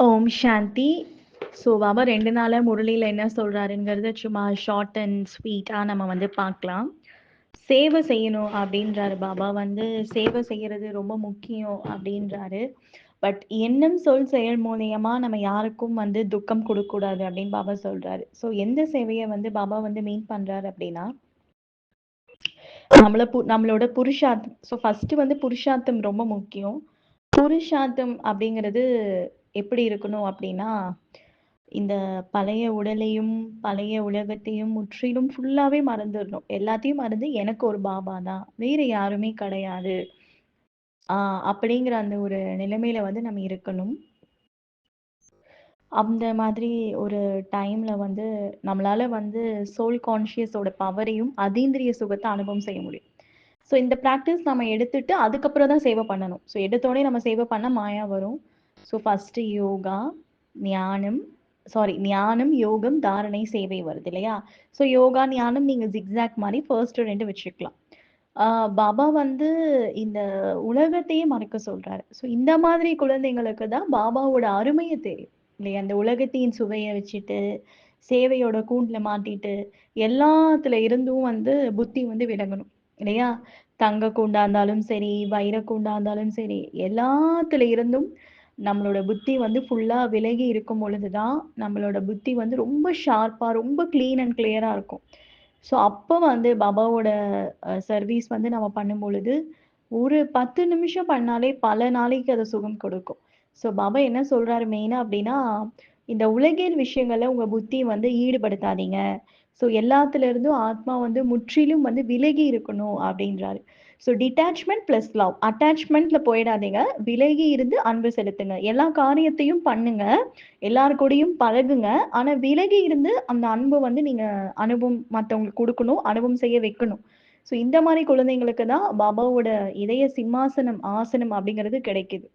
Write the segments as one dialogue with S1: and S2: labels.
S1: ஓம் சாந்தி. So Baba 2 நாளா முரளியில என்ன சொல்றாருங்கிறத சும்மா ஷார்ட் அண்ட் ஸ்வீட்டா நம்ம வந்து பார்க்கலாம். சேவை செய்யணும் அப்படின்றாரு பாபா. சேவை செய்யறது ரொம்ப முக்கியம் அப்படின்றாரு. பட் எண்ணம் சொல் செயல் மூலியமா நம்ம யாருக்கும் துக்கம் கொடுக்கக்கூடாது அப்படின்னு பாபா சொல்றாரு. ஸோ எந்த சேவையை பாபா மீன் பண்றாரு அப்படின்னா, நம்மளோட புருஷார்த்தம். ஸோ ஃபர்ஸ்ட் புருஷார்த்தம் ரொம்ப முக்கியம். புருஷார்த்தம் அப்படிங்கிறது எப்படி இருக்கணும் அப்படின்னா, இந்த பழைய உடலையும் பழைய உலகத்தையும் முற்றிலும் ஃபுல்லாவே மறந்துடணும். எல்லாத்தையும் மறந்து எனக்கு ஒரு பாபா தான், வேற யாருமே கிடையாது அப்படிங்கிற அந்த ஒரு நிலைமையில நம்ம இருக்கணும். அந்த மாதிரி ஒரு டைம்ல நம்மளால சோல் கான்ஷியஸோட பவரையும் அதீந்திரிய சுகத்தை அனுபவம் செய்ய முடியும். ஸோ இந்த ப்ராக்டிஸ் நம்ம எடுத்துட்டு அதுக்கப்புறம் தான் சேவை பண்ணணும். ஸோ எடுத்தோடனே நம்ம சேவை பண்ண மாயா வரும். ஸோ ஃபர்ஸ்ட் யோகா, ஞானம் ஞானம், யோகம், தாரணை, சேவை வருது இல்லையா? ஸோ யோகா, ஞானம் நீங்க ஜிக்ஸாக் மாதிரி ஃபர்ஸ்ட் 2 வச்சுக்கலாம். பாபா இந்த உலகத்தையே மறக்க சொல்றாரு. ஸோ இந்த மாதிரி குழந்தைங்களுக்கு தான் பாபாவோட அருமையை தெரியும் இல்லையா? அந்த உலகத்தின் சுவையை வச்சுட்டு சேவையோட கூண்டுல மாட்டிட்டு எல்லாத்துல இருந்தும் புத்தி விலகணும் இல்லையா? தங்க கூண்டா இருந்தாலும் சரி, வைர கூண்டா இருந்தாலும் சரி, எல்லாத்துல இருந்தும் நம்மளோட புத்தி ஃபுல்லா விலகி இருக்கும் பொழுதுதான் நம்மளோட புத்தி ரொம்ப ஷார்ப்பா, ரொம்ப கிளீன் அண்ட் கிளியரா இருக்கும். ஸோ அப்போ பாபாவோட சர்வீஸ் நம்ம பண்ணும் பொழுது ஒரு 10 நிமிஷம் பண்ணாலே பல நாளைக்கு அது சுகம் கொடுக்கும். ஸோ பாபா என்ன சொல்றாரு மெயினா அப்படின்னா, இந்த உலகியல் விஷயங்கள்ல உங்க புத்தி ஈடுபடுத்தாதீங்க. ஸோ எல்லாத்துல இருந்தும் ஆத்மா முற்றிலும் விலகி இருக்கணும் அப்படின்றாரு. So detachment plus love. அட்டாச்மெண்ட்ல போயிடாதீங்க. விலகி இருந்து அன்பு செலுத்துங்க. எல்லா காரியத்தையும் பண்ணுங்க. எல்லார் கூடயும் பழகுங்க. ஆனா விலகி இருந்து அந்த அன்பு நீங்க மத்தவங்களுக்கு கொடுக்கணும், அனுபவம் செய்ய வைக்கணும். ஸோ இந்த மாதிரி குழந்தைங்களுக்கு தான் பாபாவோட இதய சிம்மாசனம், ஆசனம் அப்படிங்கிறது கிடைக்குது.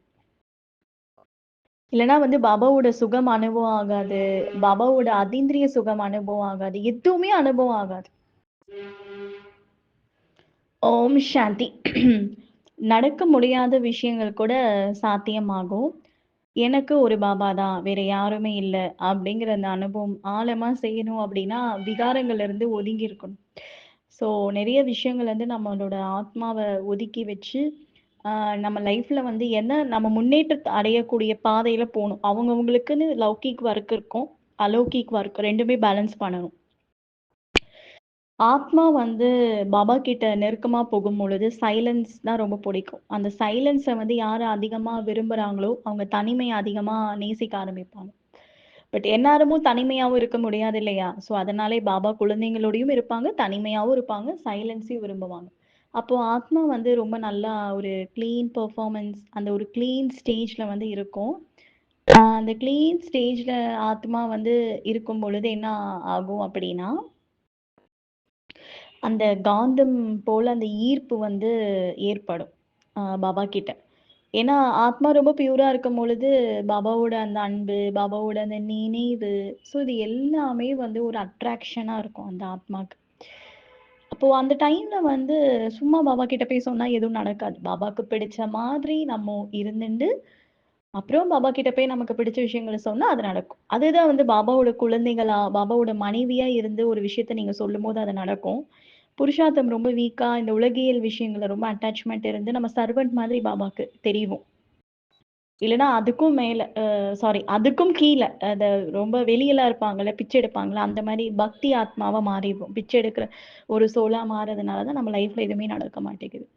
S1: இல்லைன்னா பாபாவோட சுகம் அனுபவம் ஆகாது, பாபாவோட அதீந்திரிய சுகம் அனுபவம் ஆகாது, எதுவுமே அனுபவம் ஆகாது. ஓம் சாந்தி. நடக்க முடியாத விஷயங்கள் கூட சாத்தியமாகும். எனக்கு ஒரு பாபா தான், வேற யாருமே இல்ல அப்படிங்கிற அந்த அனுபவம் ஆழமா செய்யணும் அப்படின்னா விகாரங்கள்ல இருந்து ஒதுங்கி இருக்கணும். ஸோ நிறைய விஷயங்கள் நம்மளோட ஆத்மாவை ஒதுக்கி வச்சு நம்ம லைஃப்ல என்ன நம்ம முன்னேற்றத்தை அடையக்கூடிய பாதையில போகணும். அவங்கவுங்களுக்குன்னு லௌகிக் ஒர்க் இருக்கும், அலௌகிக் ஒர்க் ரெண்டுமே பேலன்ஸ் பண்ணணும். ஆத்மா பாபா கிட்ட நெருக்கமா போகும் பொழுது சைலன்ஸ் தான் ரொம்ப பிடிக்கும். அந்த சைலன்ஸை யாரு அதிகமா விரும்புறாங்களோ அவங்க தனிமையை அதிகமா நேசிக்க ஆரம்பிப்பாங்க. பட் எல்லாருமும் தனிமையாவும் இருக்க முடியாது இல்லையா? ஸோ அதனாலே பாபா குழந்தைங்களோடையும் இருப்பாங்க, தனிமையாவும் இருப்பாங்க, சைலன்ஸையும் விரும்புவாங்க. அப்போ ஆத்மா ரொம்ப நல்லா ஒரு கிளீன் பெர்ஃபார்மன்ஸ், அந்த ஒரு கிளீன் ஸ்டேஜ்ல இருக்கும். அந்த கிளீன் ஸ்டேஜ்ல ஆத்மா இருக்கும் பொழுது என்ன ஆகும் அப்படின்னா, அந்த காந்தம் போல அந்த ஈர்ப்பு ஏற்படும் பாபா கிட்ட. ஏன்னா ஆத்மா ரொம்ப பியூரா இருக்கும் பொழுது பாபாவோட அந்த அன்பு, பாபாவோட அந்த நினைவு, ஸோ இது எல்லாமே ஒரு அட்ராக்ஷனா இருக்கும் அந்த ஆத்மாக்கு. அப்போ அந்த டைம்ல சும்மா பாபா கிட்ட போய் சொன்னா எதுவும் நடக்காது. பாபாக்கு பிடிச்ச மாதிரி நம்ம இருந்துண்டு அப்புறம் பாபா கிட்ட போய் நமக்கு பிடிச்ச விஷயங்கள சொன்னா அது நடக்கும். அதுதான் பாபாவோட குழந்தைகளா, பாபாவோட மனைவியா இருந்து ஒரு விஷயத்த நீங்க சொல்லும்போது அது நடக்கும். புருஷார்த்தம் ரொம்ப வீக்கா இந்த உலகியல் விஷயங்கள்ல ரொம்ப அட்டாச்மெண்ட் இருந்து நம்ம சர்வன்ட் மாதிரி பாபாக்கு தெரிவோம். இல்லன்னா அதுக்கும் மேல அதுக்கும் கீழ அத ரொம்ப வெளியலாம் இருப்பாங்கல்ல, பிச்சை எடுப்பாங்கல்ல, அந்த மாரி பக்தி ஆத்மாவா மாறிருவோம். பிச்சை எடுக்கிற ஒரு சோலா மாறதுனால தான் நம்ம லைஃப்ல எதுவுமே நடக்க மாட்டேங்குது.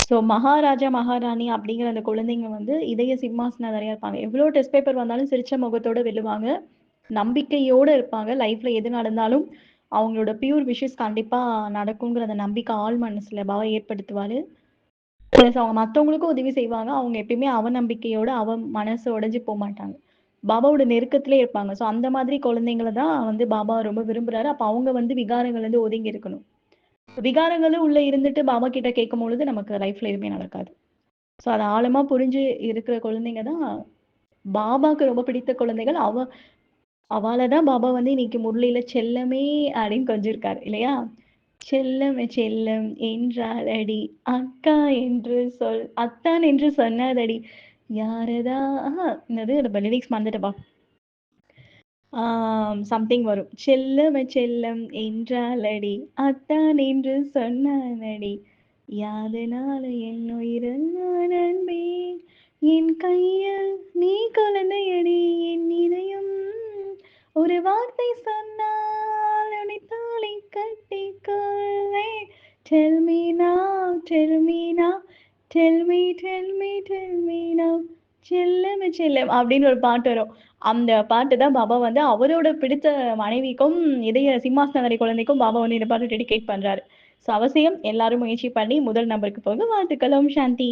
S1: ஸோ மகாராஜா, மகாராணி அப்படிங்கிற அந்த குழந்தைங்க இதய சிம்மாசனதாரியா இருப்பாங்க. எவ்வளோ டெஸ்ட் பேப்பர் வந்தாலும் சிரிச்ச முகத்தோட வெல்லுவாங்க. நம்பிக்கையோட இருப்பாங்க. லைஃப்ல எது நடந்தாலும் அவங்களோட பியூர் விஷஸ் கண்டிப்பா நடக்குங்கிற அந்த நம்பிக்கை ஆழ் மனசுல பாபா ஏற்படுத்துவாரு. பிளஸ் அவங்க மத்தவங்களுக்கும் உதவி செய்வாங்க. அவங்க எப்பயுமே அவநம்பிக்கையோட மனசு உடைஞ்சு போமாட்டாங்க. பாபாவோட நெருக்கத்திலே இருப்பாங்க. ஸோ அந்த மாதிரி குழந்தைங்கள தான் பாபா ரொம்ப விரும்புறாரு. அப்ப அவங்க விகாரங்கள்ல இருந்து ஒதுங்கி இருக்கணும். விகாரங்களும் உள்ள இருந்துட்டு பாபா கிட்ட கேட்கும்பொழுது நமக்கு லைஃப்ல எதுவுமே நடக்காது. ஸோ அத ஆழமா புரிஞ்சு இருக்கிற குழந்தைங்க தான் பாபாக்கு ரொம்ப பிடித்த குழந்தைகள். அவாள தான் பாபா இன்னைக்கு முரளியில செல்லமே அப்படின்னு கொஞ்சிருக்காரு இல்லையா? செல்லம் செல்லம் என்றாரடி, அக்கா என்று அத்தான் என்று சொன்னாரடி, யாரதா என்னது நம்ம லிரிக்ஸ் மறந்துட்டேன்ப்பா. சம்திங் வரும். "செல்லமே செல்லம் என்றாளடி, அத்தான் என்று சொன்னானடி, யாதனால என் உயிரில் நான் அன்பே, என் கையில் நீ குழந்தையடி, என் இதயம் ஒரு வார்த்தை சொன்னால் உன்னை தாலி கட்டிக்கொள்வேன். Tell me now, tell me now, tell me, tell me, tell me now. செல்லமே செல்லம் அப்படின்னு ஒரு பாட்டு வரும். அந்த பாட்டு தான் பாபா வந்து அவரோட பிடித்த மனைவிக்கும், இதய சிம்மாசனதாரி குழந்தைக்கும் பாபா வந்து இந்த பாட்ட டெடிகேட் பண்றாரு. ஸோ அவசியம் எல்லாரும் முயற்சி பண்ணி முதல் நம்பருக்கு போங்க. வாழ்த்துக்கள். ஓம் சாந்தி.